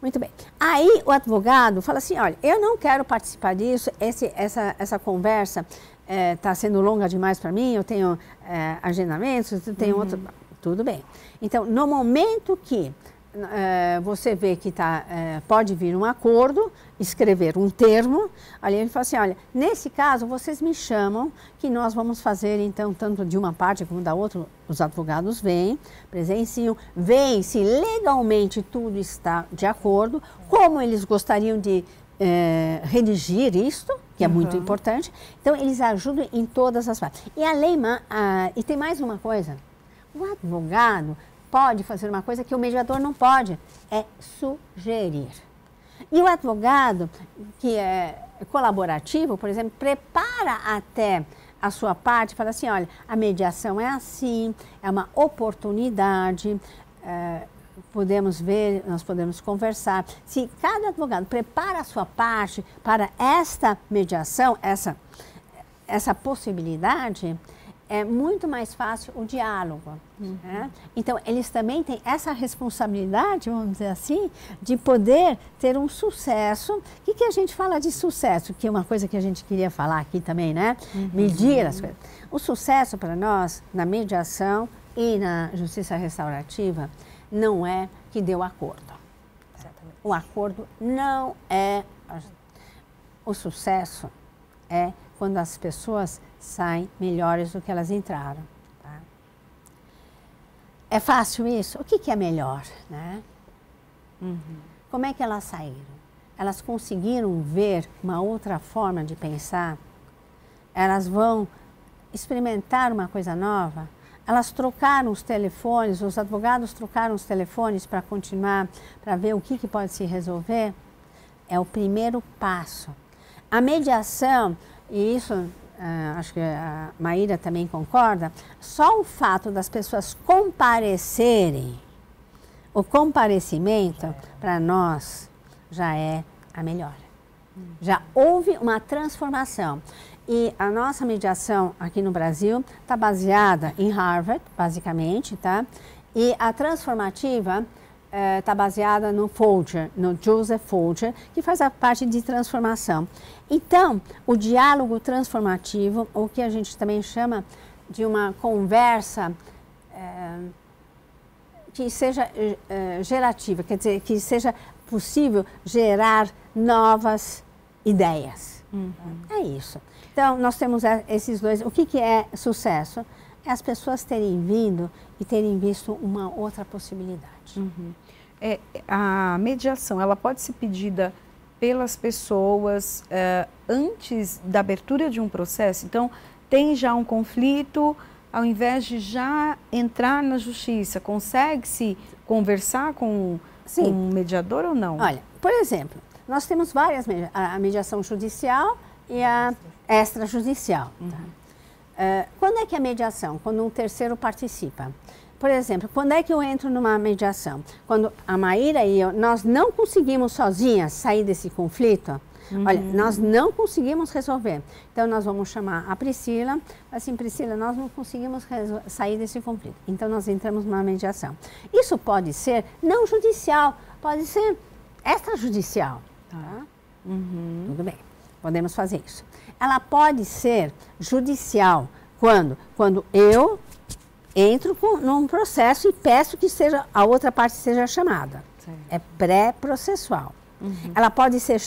Muito bem. Aí o advogado fala assim, olha, eu não quero participar disso, essa conversa está sendo longa demais para mim, eu tenho agendamentos, eu tenho outro... Tudo bem. Então, no momento que você vê que pode vir um acordo, escrever um termo, ali ele fala assim, olha, nesse caso vocês me chamam que nós vamos fazer então, tanto de uma parte como da outra, os advogados vêm, presenciam, veem se legalmente tudo está de acordo, como eles gostariam de redigir isto, que é muito importante, então eles ajudam em todas as partes. E a lei, e tem mais uma coisa, o advogado pode fazer uma coisa que o mediador não pode, é sugerir. E o advogado, que é colaborativo, por exemplo, prepara até a sua parte, fala assim, olha, a mediação é assim, é uma oportunidade, podemos ver, nós podemos conversar. Se cada advogado prepara a sua parte para esta mediação, essa possibilidade, é muito mais fácil o diálogo. Né? Então, eles também têm essa responsabilidade, vamos dizer assim, de poder ter um sucesso. O que a gente fala de sucesso? Que é uma coisa que a gente queria falar aqui também, né? Medir as coisas. O sucesso para nós, na mediação e na justiça restaurativa, não é que deu acordo. Exatamente. O acordo não é... O sucesso é quando as pessoas saem melhores do que elas entraram. Tá? É fácil isso? O que é melhor? Né? Como é que elas saíram? elas conseguiram ver uma outra forma de pensar, elas vão experimentar uma coisa nova, elas trocaram os telefones, os advogados trocaram os telefones para continuar, para ver o que pode se resolver, é o primeiro passo. A mediação, e isso acho que a Maíra também concorda, só o fato das pessoas comparecerem, o comparecimento, para nós, já é a melhora. Já houve uma transformação. E a nossa mediação aqui no Brasil está baseada em Harvard, basicamente, tá? E a transformativa está baseada no Folger, no Joseph Folger, que faz a parte de transformação. Então, o diálogo transformativo, o que a gente também chama de uma conversa que seja gerativa, quer dizer, que seja possível gerar novas ideias. É isso. Então, nós temos esses dois. O que é sucesso? É as pessoas terem vindo e terem visto uma outra possibilidade. A mediação, ela pode ser pedida pelas pessoas antes da abertura de um processo? Então, tem já um conflito, ao invés de já entrar na justiça, consegue-se conversar com um mediador ou não? Olha, por exemplo, nós temos várias, a mediação judicial e a extrajudicial. Quando é que é a mediação? Quando um terceiro participa. Por exemplo, quando é que eu entro numa mediação? Quando a Maíra e eu, nós não conseguimos sozinhas sair desse conflito. Olha, nós não conseguimos resolver. Então, nós vamos chamar a Priscila. Assim, Priscila, nós não conseguimos sair desse conflito. Então, nós entramos numa mediação. Isso pode ser não judicial, pode ser extrajudicial. Tá? Tudo bem, podemos fazer isso. Ela pode ser judicial quando eu entro num processo e peço que a outra parte seja chamada. Sim. É pré-processual. Ela pode ser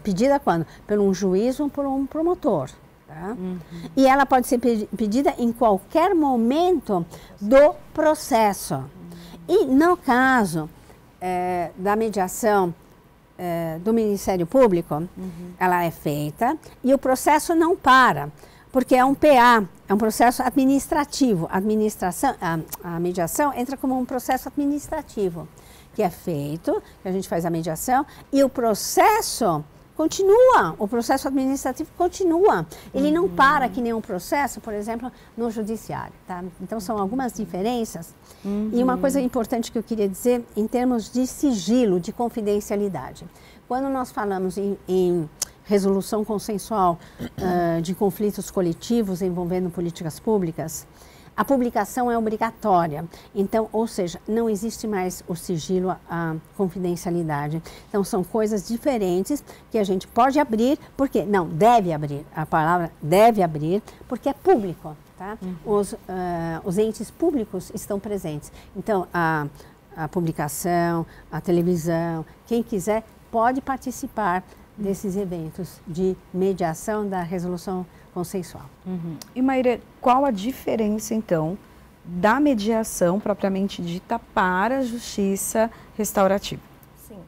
pedida quando? Por um juiz ou por um promotor. Tá? E ela pode ser pedida em qualquer momento do processo. E no caso da mediação do Ministério Público, ela é feita e o processo não para, porque é um PA, é um processo administrativo. A mediação entra como um processo administrativo, que é feito, que a gente faz a mediação, e o processo continua, o processo administrativo continua. Ele não para que nem um processo, por exemplo, no judiciário. Tá? Então, são algumas diferenças. E uma coisa importante que eu queria dizer, em termos de sigilo, de confidencialidade. Quando nós falamos em resolução consensual de conflitos coletivos envolvendo políticas públicas, a publicação é obrigatória. Então, ou seja, não existe mais o sigilo, a confidencialidade. Então, são coisas diferentes que a gente pode abrir, porque não, deve abrir. A palavra deve abrir, porque é público. Tá? Os entes públicos estão presentes. Então, a publicação, a televisão, quem quiser pode participar desses eventos de mediação da resolução consensual. E Maíra, qual a diferença então da mediação propriamente dita para a justiça restaurativa? Sim,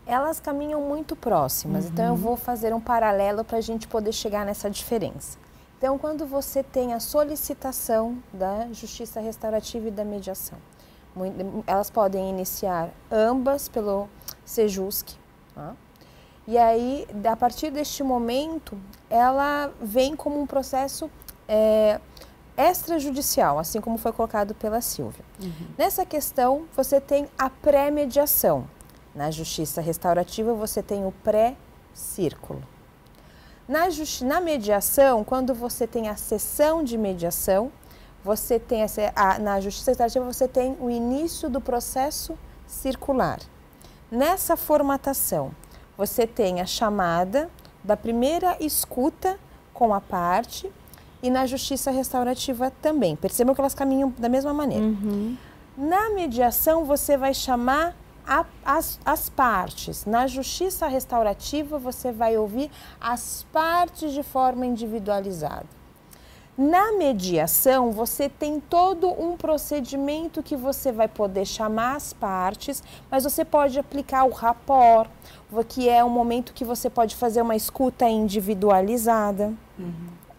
elas caminham muito próximas, então eu vou fazer um paralelo para a gente poder chegar nessa diferença. Então, quando você tem a solicitação da justiça restaurativa e da mediação, elas podem iniciar ambas pelo Sejusc, tá? E aí, a partir deste momento, ela vem como um processo extrajudicial, assim como foi colocado pela Silvia. Nessa questão, você tem a pré-mediação. Na justiça restaurativa, você tem o pré-círculo. Na mediação, quando você tem a sessão de mediação, você tem na justiça restaurativa, você tem o início do processo circular. Nessa formatação, você tem a chamada da primeira escuta com a parte e na justiça restaurativa também. Percebam que elas caminham da mesma maneira. Na mediação, você vai chamar as partes. Na justiça restaurativa, você vai ouvir as partes de forma individualizada. Na mediação, você tem todo um procedimento que você vai poder chamar as partes, mas você pode aplicar o rapport, que é um momento que você pode fazer uma escuta individualizada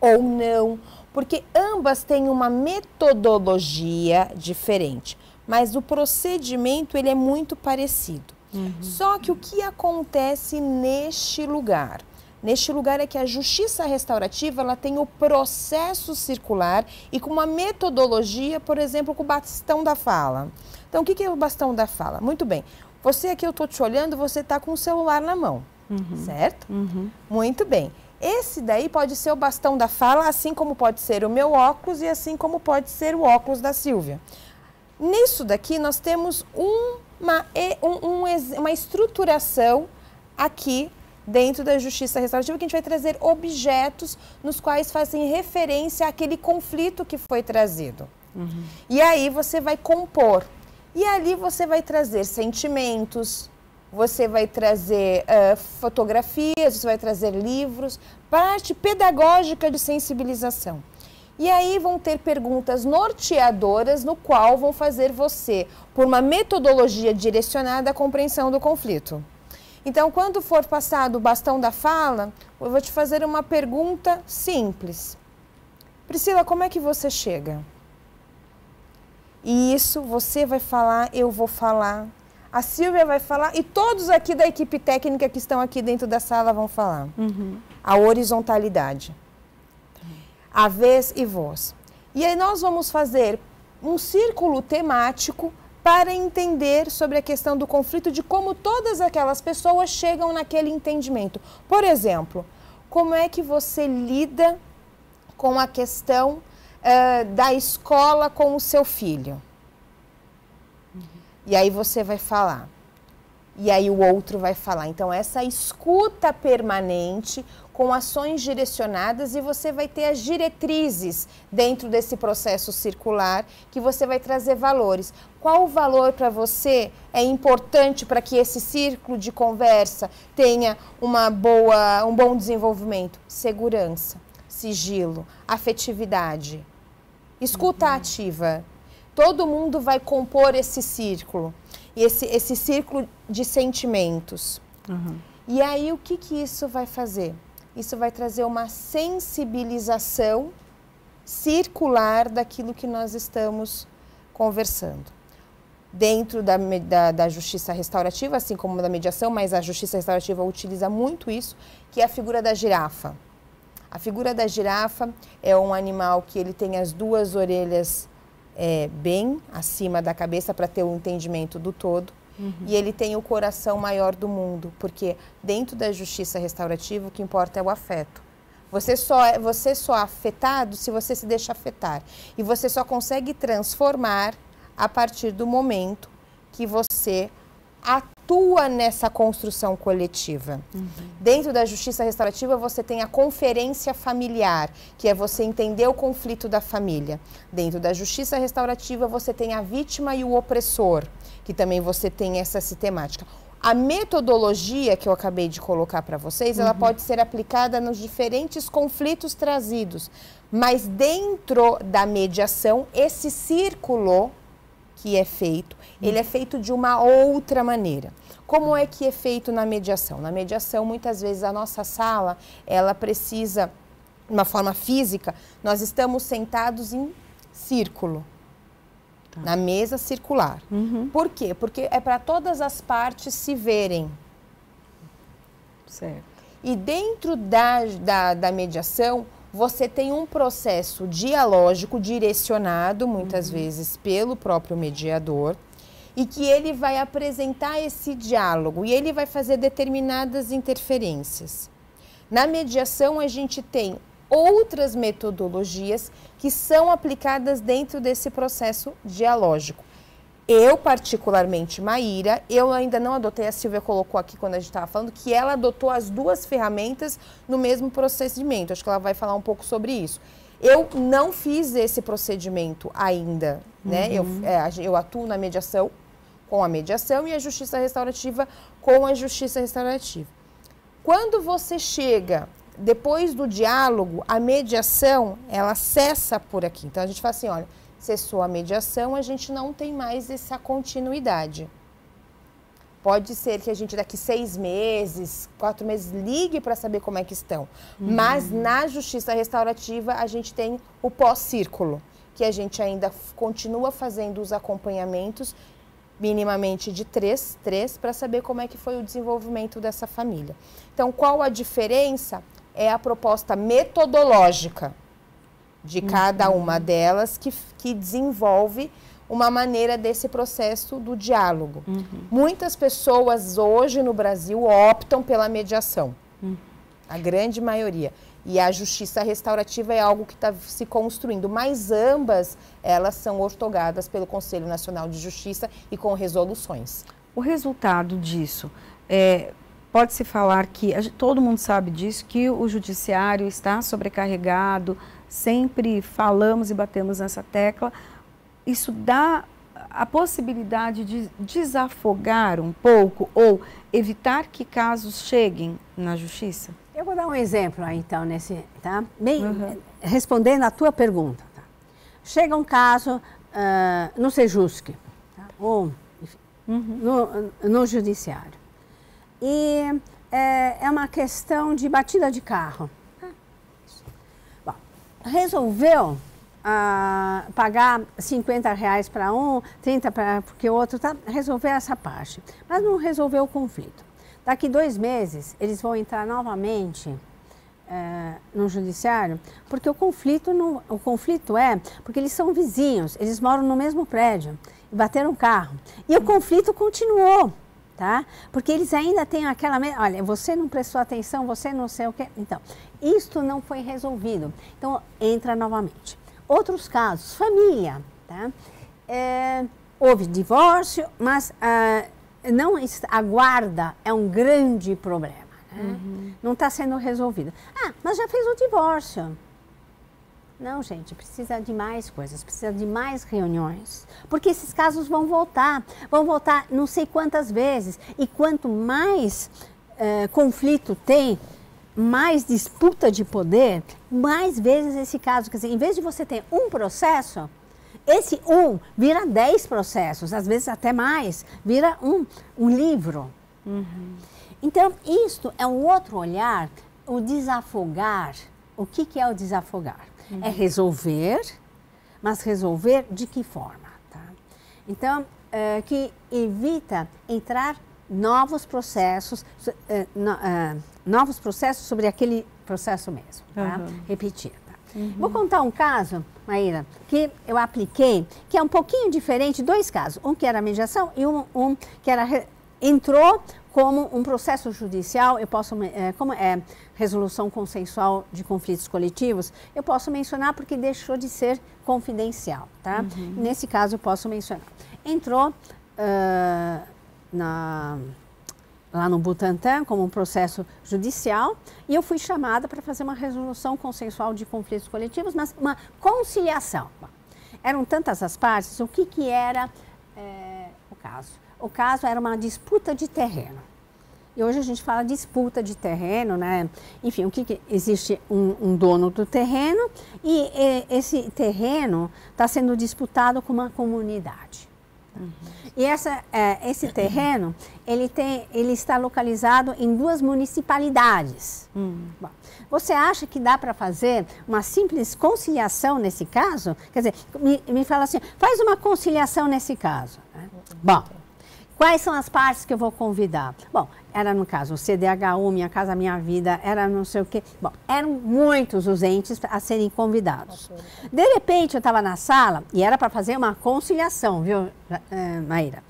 ou não, porque ambas têm uma metodologia diferente, mas o procedimento ele é muito parecido. Só que o que acontece neste lugar? Neste lugar é que a justiça restaurativa ela tem o processo circular e com uma metodologia, por exemplo, com o bastão da fala. Então, o que é o bastão da fala? Muito bem, você aqui, eu estou te olhando, você está com o celular na mão, certo? Muito bem. Esse daí pode ser o bastão da fala, assim como pode ser o meu óculos e assim como pode ser o óculos da Silvia. Nisso daqui, nós temos uma estruturação aqui dentro da justiça restaurativa, que a gente vai trazer objetos nos quais fazem referência àquele conflito que foi trazido. E aí você vai compor. E ali você vai trazer sentimentos, você vai trazer fotografias, você vai trazer livros, parte pedagógica de sensibilização. E aí vão ter perguntas norteadoras no qual vão fazer você, por uma metodologia direcionada, a compreensão do conflito. Então, quando for passado o bastão da fala, eu vou te fazer uma pergunta simples. Priscila, como é que você chega? E isso você vai falar, eu vou falar, a Silvia vai falar e todos aqui da equipe técnica que estão aqui dentro da sala vão falar. A horizontalidade. A vez e voz. E aí nós vamos fazer um círculo temático para entender sobre a questão do conflito, de como todas aquelas pessoas chegam naquele entendimento. Por exemplo, como é que você lida com a questão da escola com o seu filho? E aí você vai falar. E aí o outro vai falar. Então, essa escuta permanente, com ações direcionadas, e você vai ter as diretrizes dentro desse processo circular, que você vai trazer valores. Qual o valor para você é importante para que esse círculo de conversa tenha um bom desenvolvimento? Segurança, sigilo, afetividade, escuta ativa. Todo mundo vai compor esse círculo, e esse círculo de sentimentos. E aí, o que isso vai fazer? Isso vai trazer uma sensibilização circular daquilo que nós estamos conversando. Dentro da justiça restaurativa, assim como da mediação, mas a justiça restaurativa utiliza muito isso, que é a figura da girafa. A figura da girafa é um animal que ele tem as duas orelhas bem acima da cabeça para ter o entendimento do todo. E ele tem o coração maior do mundo, porque dentro da justiça restaurativa o que importa é o afeto. Você só é afetado se você se deixa afetar. E você só consegue transformar a partir do momento que você atua nessa construção coletiva. Dentro da justiça restaurativa você tem a conferência familiar, que é você entender o conflito da família. Dentro da justiça restaurativa você tem a vítima e o opressor, que também você tem essa temática. A metodologia que eu acabei de colocar para vocês, ela pode ser aplicada nos diferentes conflitos trazidos, mas dentro da mediação, esse círculo que é feito, ele é feito de uma outra maneira. Como é que é feito na mediação? Na mediação, muitas vezes, a nossa sala, ela precisa, de uma forma física, nós estamos sentados em círculo, na mesa circular. Por quê? Porque é para todas as partes se verem. Certo. E dentro da mediação, você tem um processo dialógico direcionado, muitas vezes, pelo próprio mediador, e que ele vai apresentar esse diálogo e ele vai fazer determinadas interferências. Na mediação, a gente tem outras metodologias que são aplicadas dentro desse processo dialógico. Eu, particularmente, Maíra, eu ainda não adotei, a Silvia colocou aqui quando a gente estava falando, que ela adotou as duas ferramentas no mesmo procedimento. Acho que ela vai falar um pouco sobre isso. Eu não fiz esse procedimento ainda, né? Eu atuo na mediação com a mediação e a justiça restaurativa com a justiça restaurativa. Quando você chega depois do diálogo, a mediação, ela cessa por aqui. Então, a gente fala assim, olha, cessou a mediação, a gente não tem mais essa continuidade. Pode ser que a gente daqui 6 meses, 4 meses, ligue para saber como é que estão. Mas na justiça restaurativa, a gente tem o pós-círculo, que a gente ainda continua fazendo os acompanhamentos, minimamente de 3 para saber como é que foi o desenvolvimento dessa família. Então, qual a diferença? É a proposta metodológica de cada uma delas que desenvolve uma maneira desse processo do diálogo. Muitas pessoas hoje no Brasil optam pela mediação, a grande maioria. E a justiça restaurativa é algo que está se construindo, mas ambas elas são ortogadas pelo Conselho Nacional de Justiça e com resoluções. O resultado disso, pode-se falar que, todo mundo sabe disso, que o judiciário está sobrecarregado, sempre falamos e batemos nessa tecla. Isso dá a possibilidade de desafogar um pouco ou evitar que casos cheguem na justiça? Eu vou dar um exemplo aí, então, tá? Respondendo à tua pergunta. Tá? Chega um caso no Sejusc, tá? Ou enfim, no judiciário. E é uma questão de batida de carro. Bom, resolveu pagar R$50 para um, 30 porque o outro, tá? Resolver essa parte. Mas não resolveu o conflito. Daqui 2 meses, eles vão entrar novamente no judiciário, porque o conflito porque eles são vizinhos, eles moram no mesmo prédio e bateram carro. E o conflito continuou, tá? Porque eles ainda têm aquela... Olha, você não prestou atenção, você não sei o quê. Então, isto não foi resolvido. Então, entra novamente. Outros casos, família, tá? Houve divórcio, mas... a guarda é um grande problema, né? Não está sendo resolvido. Mas já fez o divórcio. Não, gente, precisa de mais coisas, precisa de mais reuniões, porque esses casos vão voltar não sei quantas vezes, e quanto mais conflito tem, mais disputa de poder, mais vezes esse caso, quer dizer, em vez de você ter um processo, esse vira 10 processos, às vezes até mais, vira um livro. Então, isto é um outro olhar, o desafogar. O que é o desafogar? É resolver, mas resolver de que forma? Tá? Então, que evita entrar novos processos sobre aquele processo mesmo, tá? Repetir. Vou contar um caso, Maíra, que eu apliquei, que é um pouquinho diferente, 2 casos. Um que era mediação e um que entrou como um processo judicial, como é resolução consensual de conflitos coletivos, eu posso mencionar porque deixou de ser confidencial, tá? Nesse caso eu posso mencionar. Entrou lá no Butantã, como um processo judicial, e eu fui chamada para fazer uma resolução consensual de conflitos coletivos, mas uma conciliação. Eram tantas as partes, o que era o caso? O caso era uma disputa de terreno. E hoje a gente fala disputa de terreno, né? Enfim, existe um dono do terreno e esse terreno está sendo disputado com uma comunidade. E esse terreno, ele está localizado em 2 municipalidades. Bom, você acha que dá para fazer uma simples conciliação nesse caso? Quer dizer, me fala assim, faz uma conciliação nesse caso. Né? Bom, quais são as partes que eu vou convidar? Bom, era no caso o CDHU, Minha Casa Minha Vida, era não sei o quê. Bom, eram muitos os entes a serem convidados. De repente, eu estava na sala e era para fazer uma conciliação, viu, Maíra?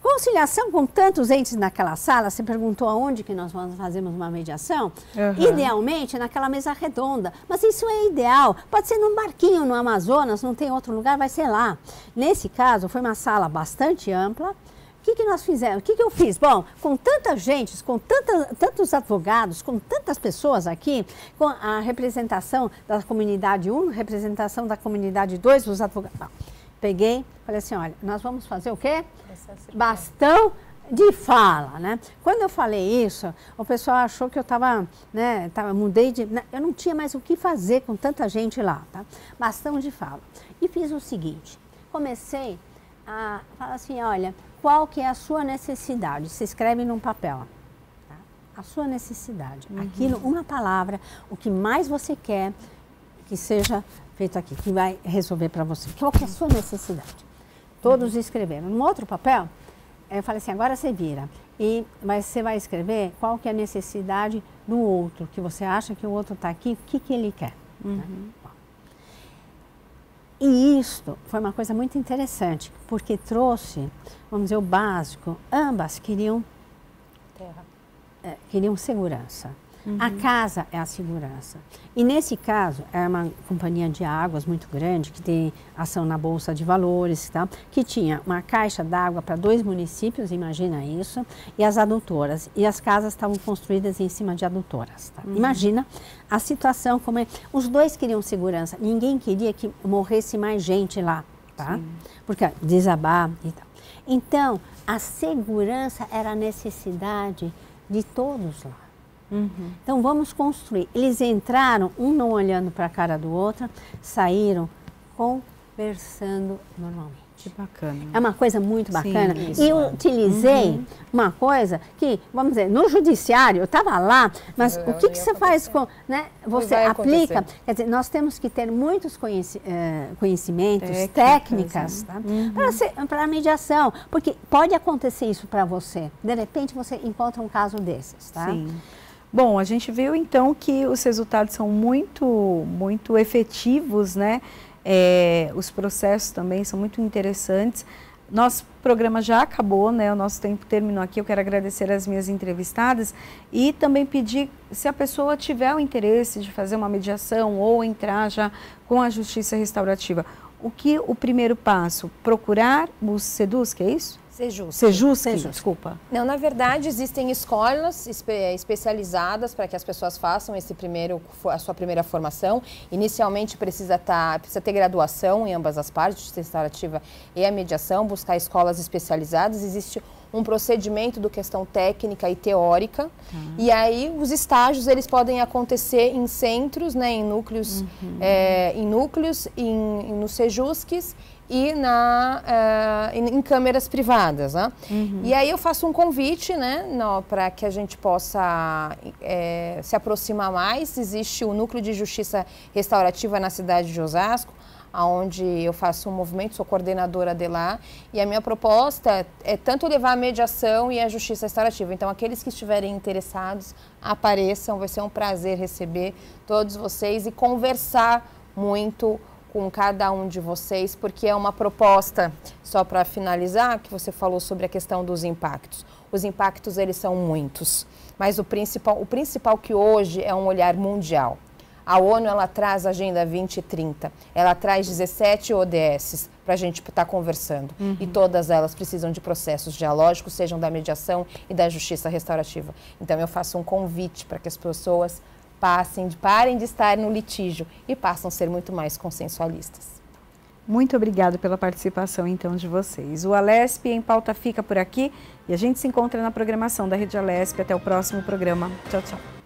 Conciliação com tantos entes naquela sala, você perguntou aonde que nós vamos fazermos uma mediação? Idealmente, naquela mesa redonda. Mas isso é ideal. Pode ser num barquinho no Amazonas, não tem outro lugar, vai ser lá. Nesse caso, foi uma sala bastante ampla. O que nós fizemos? O que eu fiz? Bom, com tanta gente, com tantos advogados, com tantas pessoas aqui, com a representação da comunidade 1, representação da comunidade 2, os advogados. Bom, peguei, falei assim, olha, nós vamos fazer o quê? Bastão de fala, né? Quando eu falei isso, o pessoal achou que eu estava, né, mudei de... Eu não tinha mais o que fazer com tanta gente lá, tá? Bastão de fala. E fiz o seguinte, comecei a falar assim, olha, qual que é a sua necessidade? Se escreve num papel, tá? A sua necessidade, aquilo, uma palavra, o que mais você quer que seja feito aqui, que vai resolver para você. Qual que é a sua necessidade? Todos escreveram. Num outro papel, eu falei assim, agora você vira, mas você vai escrever qual que é a necessidade do outro, que você acha que o outro está aqui, o que ele quer. Né? E isto foi uma coisa muito interessante, porque trouxe, vamos dizer, o básico. Ambas queriam segurança. A casa é a segurança. E nesse caso, é uma companhia de águas muito grande, que tem ação na Bolsa de Valores, tá? Que tinha uma caixa d'água para 2 municípios, imagina isso, e as adutoras. E as casas estavam construídas em cima de adutoras. Tá? Imagina a situação como é. Os dois queriam segurança, ninguém queria que morresse mais gente lá, tá? Sim. Porque desabar e tal. Então, a segurança era a necessidade de todos lá. Então vamos construir. Eles entraram, um não olhando para a cara do outro, saíram conversando normalmente. Que bacana. É uma coisa muito bacana. Sim, isso, e eu utilizei uma coisa que, vamos dizer, no judiciário, eu estava lá, mas o que você faz com, né? Você aplica, quer dizer, nós temos que ter muitos conhecimentos, técnicas, tá? Para a mediação, porque pode acontecer isso para você. De repente você encontra um caso desses, tá? Sim. Bom, a gente viu então que os resultados são muito efetivos, né? Os processos também são muito interessantes. Nosso programa já acabou, né? O nosso tempo terminou aqui. Eu quero agradecer as minhas entrevistadas e também pedir, se a pessoa tiver o interesse de fazer uma mediação ou entrar já com a justiça restaurativa, o primeiro passo? Procurar o SEDUSC, é isso? Sejusc, desculpa. Não, na verdade, existem escolas especializadas para que as pessoas façam a sua primeira formação. Inicialmente precisa ter graduação em ambas as partes, justiça restaurativa e a mediação, buscar escolas especializadas. Existe um procedimento do questão técnica e teórica. E aí os estágios eles podem acontecer em centros, né, em núcleos, no Sejuscs e em câmeras privadas, né? E aí eu faço um convite, né, para que a gente possa se aproximar mais. Existe o Núcleo de Justiça Restaurativa na cidade de Osasco, onde eu faço um movimento, sou coordenadora de lá, e a minha proposta é tanto levar a mediação e a justiça restaurativa. Então, aqueles que estiverem interessados, apareçam, vai ser um prazer receber todos vocês e conversar muito com cada um de vocês, porque é uma proposta, só para finalizar, que você falou sobre a questão dos impactos. Os impactos, eles são muitos, mas o principal que hoje é um olhar mundial. A ONU, ela traz a Agenda 2030, ela traz 17 ODS para a gente estar conversando. E todas elas precisam de processos dialógicos, sejam da mediação e da justiça restaurativa. Então, eu faço um convite para que as pessoas parem de estar no litígio e passam a ser muito mais consensualistas. Muito obrigada pela participação, então, de vocês. O Alesp em Pauta fica por aqui e a gente se encontra na programação da Rede Alesp. Até o próximo programa. Tchau, tchau.